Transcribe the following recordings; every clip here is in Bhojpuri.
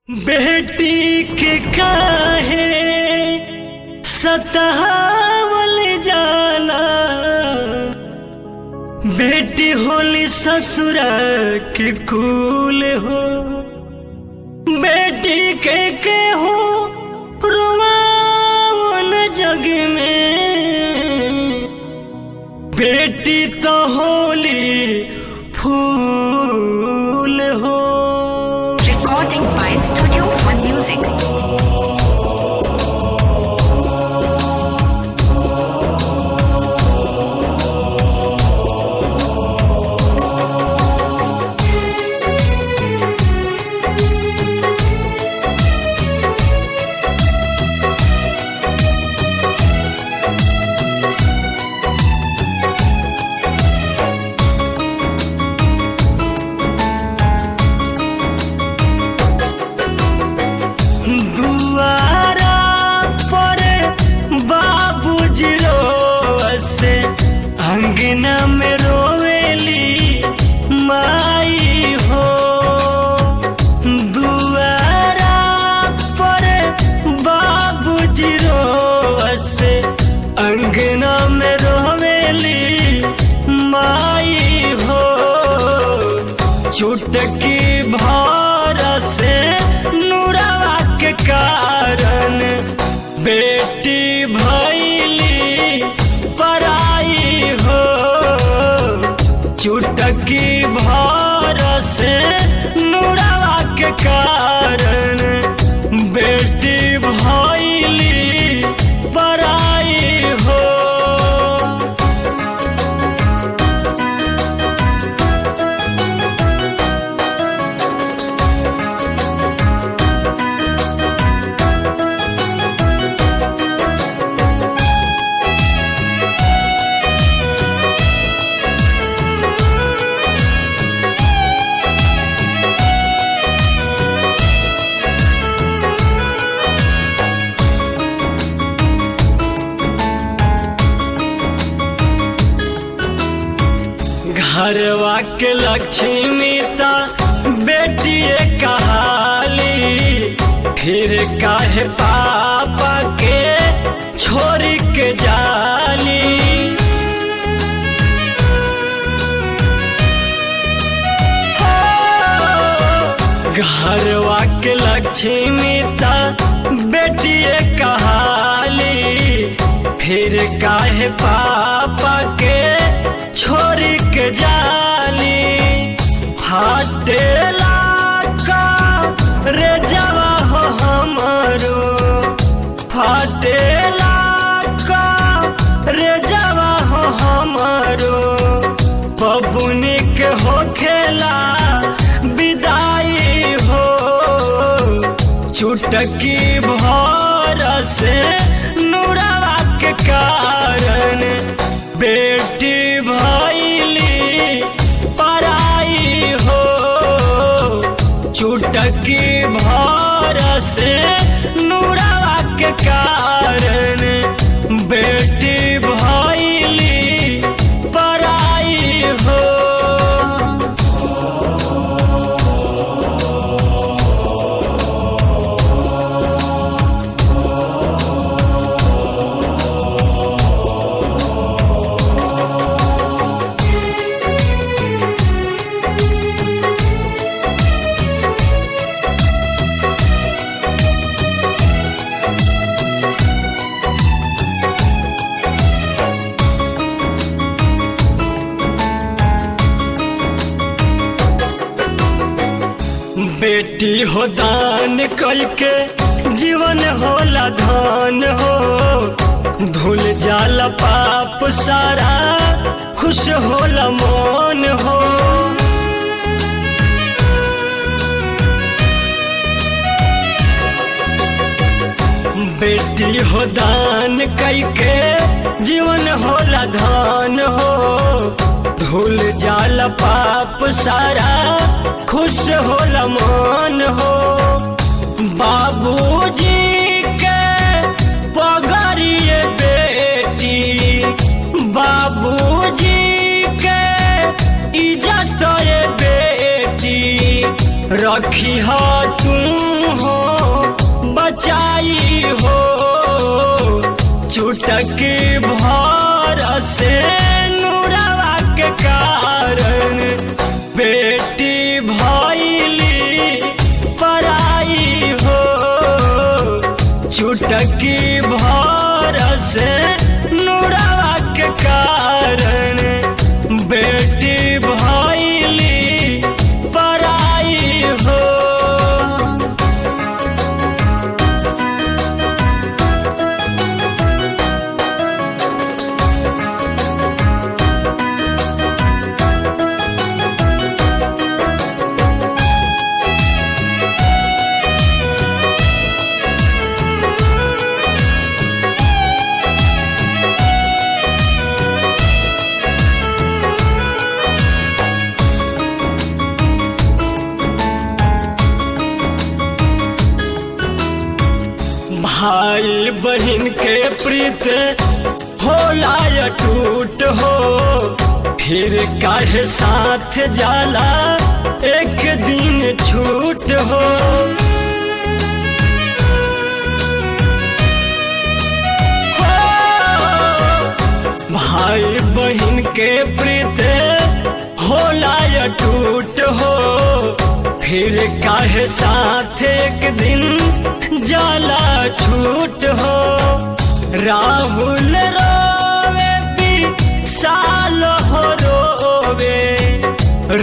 बेटी के काहे सतावल जाला। बेटी होली ससुरा के कुल हो। बेटी के हो रुआवन जग में। बेटी तो होली फूल हो। Recording by Studio Fun Music. अंगना में रोवेली माई हो। दुआरा पर बाबूजी रोवसे अंगना में रोवेली माई हो। चुटकी भर से नुरवा के कारण बेटी भैली पराई हो। चुटकी भर से नुरवा के कारण बेटी भैली पराई हो। घरवा के लक्ष्मी ता बेटिए कहाली। फिर काहे पापा के छोरी के जाली। घरवा के लक्ष्मी ता बेटिए कहाली। फिर काहे पापा के छोरी के जाली। फाटेला का रे जवा हो हमरो। फाटेला का रे जवा हो हमरो। बबुनी के हो खेला विदाई हो। चुटकी भर से नुरवा के कारण बेटी भैली पराई हो। चुटकी भर से नुरवा के कारण बेटी भैली पराई हो। बेटी हो दान करके जीवन होला धन हो। धुल जाला पाप सारा खुश होला मन हो। बेटी हो दान करके जीवन होला धन हो। धुल जाला पाप सारा खुश होला मन हो। बाबूजी के पगड़िए बेटी। बाबूजी के इज्जत ये बेटी। रखी हो तू हो बचाई हो, चुटक भर से नूरवा के कारण बेटी भइली पराई हो, चुटक भर से नूरवा के कारण बेटी भइली पराई हो। भाई बहन के प्रीत होला अटूट हो, फिर काहे साथ जाला एक दिन छूट हो। भाई बहन के प्रीत होला अटूट हो, फिर काहे साथ एक दिन जाला छूट हो। राहुल रोवे भी साल हो रोवे,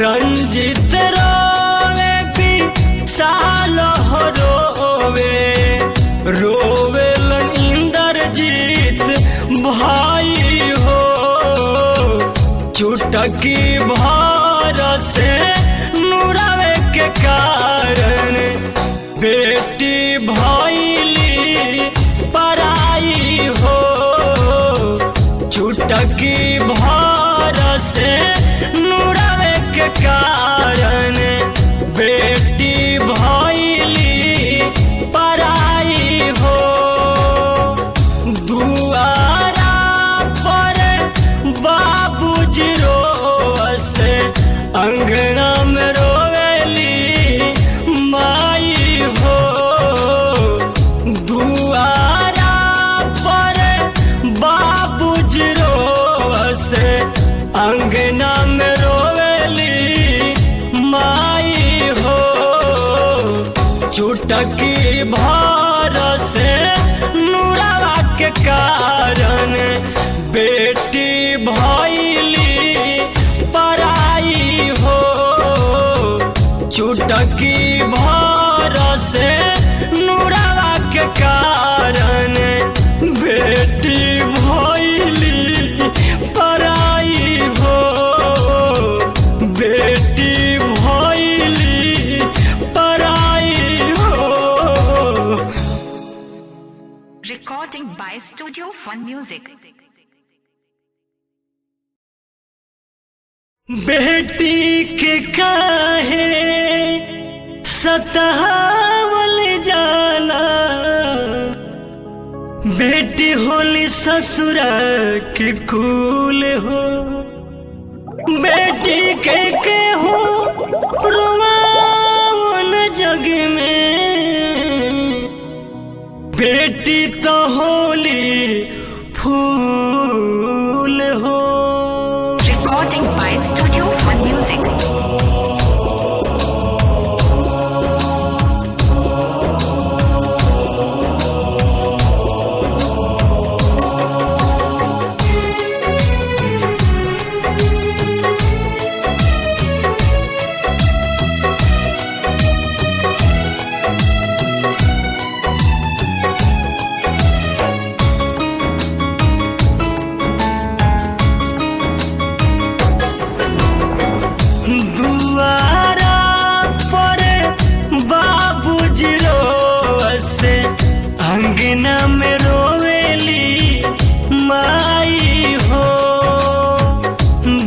रंजित रोवे भी साल हो रोवे, रोवे इंद्रजीत भाई हो, चुटकी भर से नूरवे के कारण बेटी भइली पराई हो, चुटकी भर से नूरवे के कारण बेटी भइली पराई हो। दुआरा पर बाबूजी रोसे, अंगना में रोवेली माई हो, दुआरा पर बाबूजी रोसे, अंगना में रोवेली माई हो, चुटकी भर से नूरवा के कारण बेटी भइली पराई हो, चुटकी भर से नूरवा के कारण बेटी भइली पराई हो, बेटी भइली पराई हो। Recording by Studio Fun Music. बेटी के काहे सतावल जाला, बेटी होली ससुरा के कुल हो, बेटी के हो रुआवन जग में, बेटी तो होली फूल हो। Recording by Studio Fun Music. अंगना में रोवेली माई हो,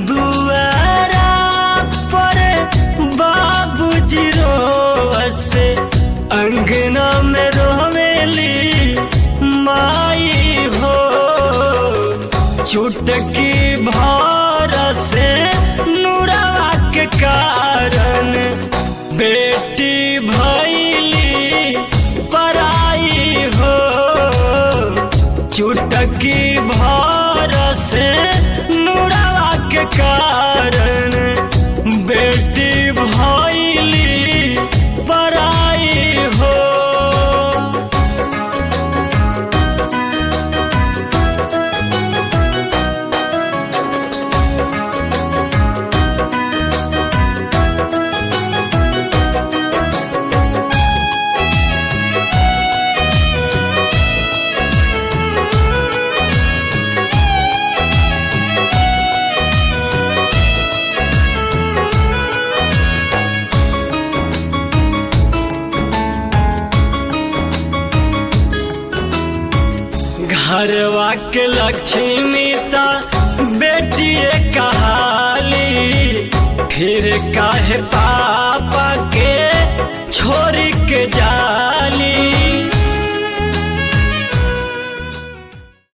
दुआरा पर बाबूजी रोवसे, अंगना में रोवेली माई हो, चुटकी भार से नूरवा के कारण बेटी कारण बेटी भइली पराई हो। घरवा के लक्ष्मी ता बेटिए कहाली, फिर काहे पापा के छोड़ के जा